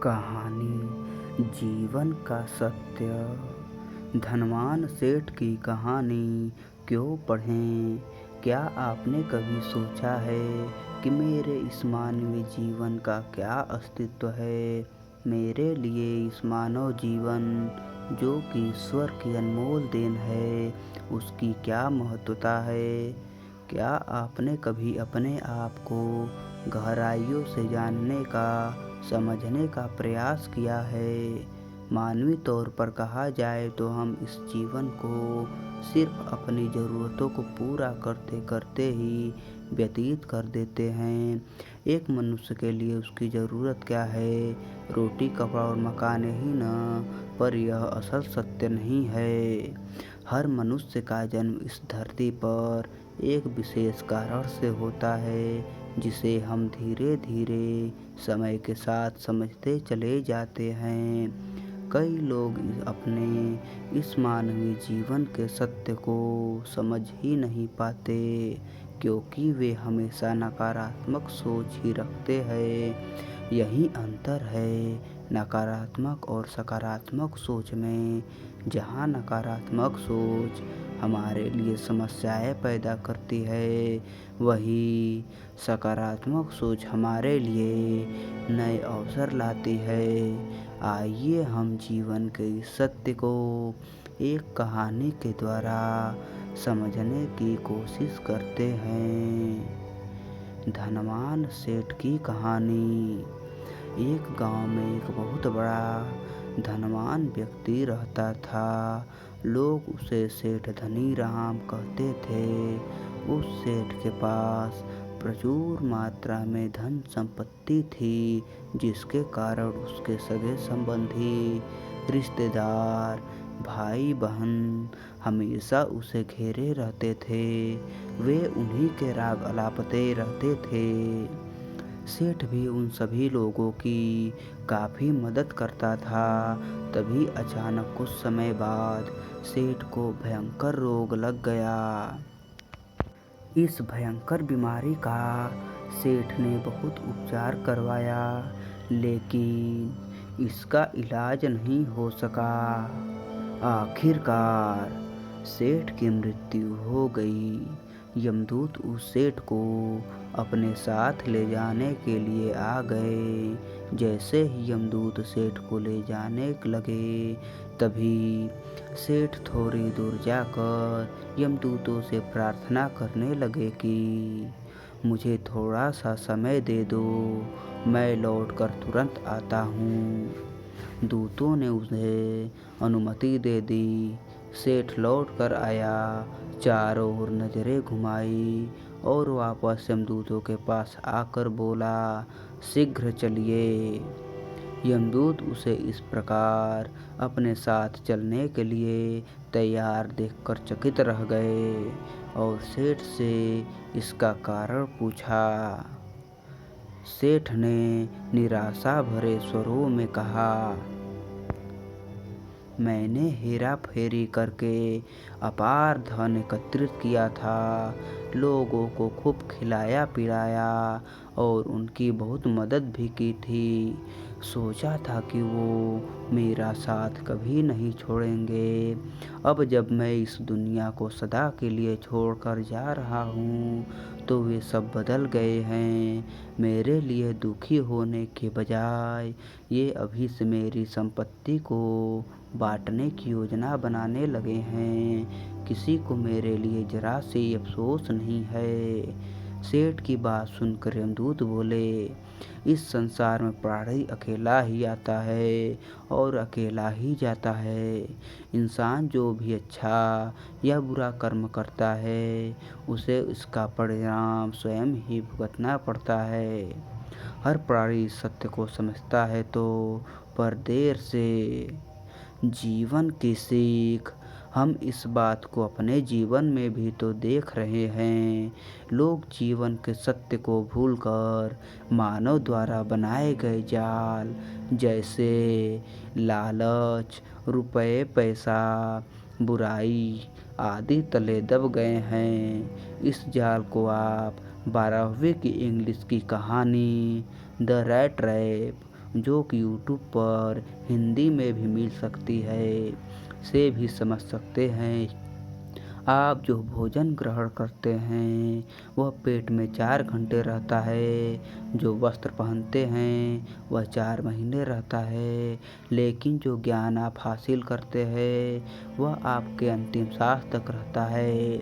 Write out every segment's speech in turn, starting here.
कहानी जीवन का सत्य। धनवान सेठ की कहानी क्यों पढ़ें? क्या आपने कभी सोचा है कि मेरे इस मानवीय जीवन का क्या अस्तित्व है? मेरे लिए इस मानव जीवन जो कि ईश्वर की अनमोल देन है, उसकी क्या महत्वता है? क्या आपने कभी अपने आप को गहराइयों से जानने का, समझने का प्रयास किया है? मानवीय तौर पर कहा जाए तो हम इस जीवन को सिर्फ अपनी ज़रूरतों को पूरा करते करते ही व्यतीत कर देते हैं। एक मनुष्य के लिए उसकी ज़रूरत क्या है? रोटी, कपड़ा और मकान ही न, पर यह असल सत्य नहीं है। हर मनुष्य का जन्म इस धरती पर एक विशेष कारण से होता है, जिसे हम धीरे धीरे समय के साथ समझते चले जाते हैं। कई लोग अपने इस मानवीय जीवन के सत्य को समझ ही नहीं पाते, क्योंकि वे हमेशा नकारात्मक सोच ही रखते हैं। यही अंतर है नकारात्मक और सकारात्मक सोच में। जहाँ नकारात्मक सोच हमारे लिए समस्याएं पैदा करती है, वही सकारात्मक सोच हमारे लिए नए अवसर लाती है। आइए हम जीवन के इस सत्य को एक कहानी के द्वारा समझने की कोशिश करते हैं। धनवान सेठ की कहानी। एक गांव में एक बहुत बड़ा धनवान व्यक्ति रहता था। लोग उसे सेठ धनी राम कहते थे। उस सेठ के पास प्रचुर मात्रा में धन संपत्ति थी, जिसके कारण उसके सगे संबंधी, रिश्तेदार, भाई बहन हमेशा उसे घेरे रहते थे। वे उन्हीं के राग अलापते रहते थे। सेठ भी उन सभी लोगों की काफ़ी मदद करता था। तभी अचानक कुछ समय बाद सेठ को भयंकर रोग लग गया। इस भयंकर बीमारी का सेठ ने बहुत उपचार करवाया, लेकिन इसका इलाज नहीं हो सका। आखिरकार सेठ की मृत्यु हो गई। यमदूत उस सेठ को अपने साथ ले जाने के लिए आ गए। जैसे ही यमदूत सेठ को ले जाने लगे, तभी सेठ थोड़ी दूर जाकर यमदूतों से प्रार्थना करने लगे कि मुझे थोड़ा सा समय दे दो, मैं लौटकर तुरंत आता हूँ। दूतों ने उसे अनुमति दे दी। सेठ लौट कर आया, चारों ओर नजरें घुमाई और वापस यमदूतों के पास आकर बोला, शीघ्र चलिए। यमदूत उसे इस प्रकार अपने साथ चलने के लिए तैयार देखकर चकित रह गए और सेठ से इसका कारण पूछा। सेठ ने निराशा भरे स्वरों में कहा, मैंने हेरा फेरी करके अपार धन एकत्रित किया था, लोगों को खूब खिलाया पिलाया और उनकी बहुत मदद भी की थी। सोचा था कि वो मेरा साथ कभी नहीं छोड़ेंगे। अब जब मैं इस दुनिया को सदा के लिए छोड़कर जा रहा हूँ, तो वे सब बदल गए हैं। मेरे लिए दुखी होने के बजाय ये अभी से मेरी संपत्ति को बांटने की योजना बनाने लगे हैं। किसी को मेरे लिए जरा से अफसोस नहीं है। सेठ की बात सुनकर यमदूत बोले, इस संसार में प्राणी अकेला ही आता है और अकेला ही जाता है। इंसान जो भी अच्छा या बुरा कर्म करता है, उसे इसका परिणाम स्वयं ही भुगतना पड़ता है। हर प्राणी इस सत्य को समझता है तो, पर देर से। जीवन की सीख। हम इस बात को अपने जीवन में भी तो देख रहे हैं। लोग जीवन के सत्य को भूलकर मानव द्वारा बनाए गए जाल, जैसे लालच, रुपए, पैसा, बुराई आदि तले दब गए हैं। इस जाल को आप 12वीं की इंग्लिश की कहानी द रैट ट्रैप जो कि यूट्यूब पर हिंदी में भी मिल सकती है, से भी समझ सकते हैं। आप जो भोजन ग्रहण करते हैं वह पेट में 4 घंटे रहता है, जो वस्त्र पहनते हैं वह 4 महीने रहता है, लेकिन जो ज्ञान आप हासिल करते हैं वह आपके अंतिम सांस तक रहता है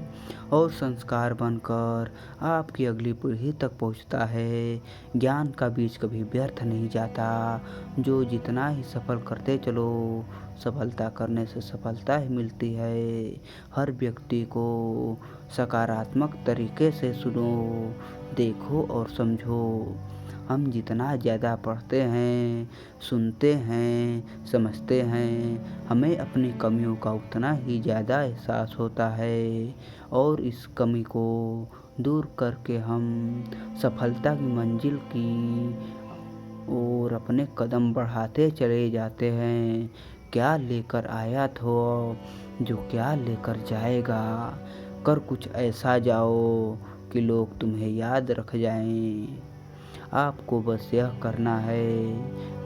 और संस्कार बनकर आपकी अगली पीढ़ी तक पहुंचता है। ज्ञान का बीज कभी व्यर्थ नहीं जाता। जो जितना ही सफल करते चलो, सफलता करने से सफलता ही मिलती है। हर व्यक्ति को सकारात्मक तरीके से सुनो, देखो और समझो। हम जितना ज़्यादा पढ़ते हैं, सुनते हैं, समझते हैं, हमें अपनी कमियों का उतना ही ज़्यादा एहसास होता है और इस कमी को दूर करके हम सफलता की मंजिल की ओर अपने कदम बढ़ाते चले जाते हैं। क्या लेकर आया तो जो क्या लेकर जाएगा, कर कुछ ऐसा जाओ कि लोग तुम्हें याद रख जाएं। आपको बस यह करना है,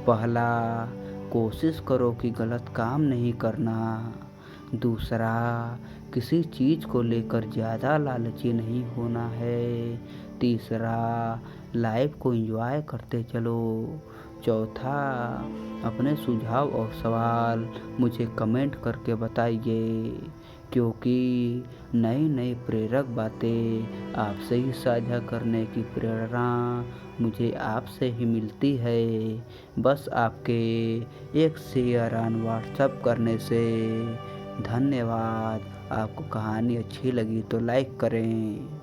पहला, कोशिश करो कि गलत काम नहीं करना। दूसरा, किसी चीज़ को लेकर ज़्यादा लालची नहीं होना है। तीसरा, लाइफ को एंजॉय करते चलो। चौथा, अपने सुझाव और सवाल मुझे कमेंट करके बताइए, क्योंकि नई नई प्रेरक बातें आपसे ही साझा करने की प्रेरणा मुझे आपसे ही मिलती है। बस आपके एक शेयर ऑन व्हाट्सएप करने से। धन्यवाद। आपको कहानी अच्छी लगी तो लाइक करें।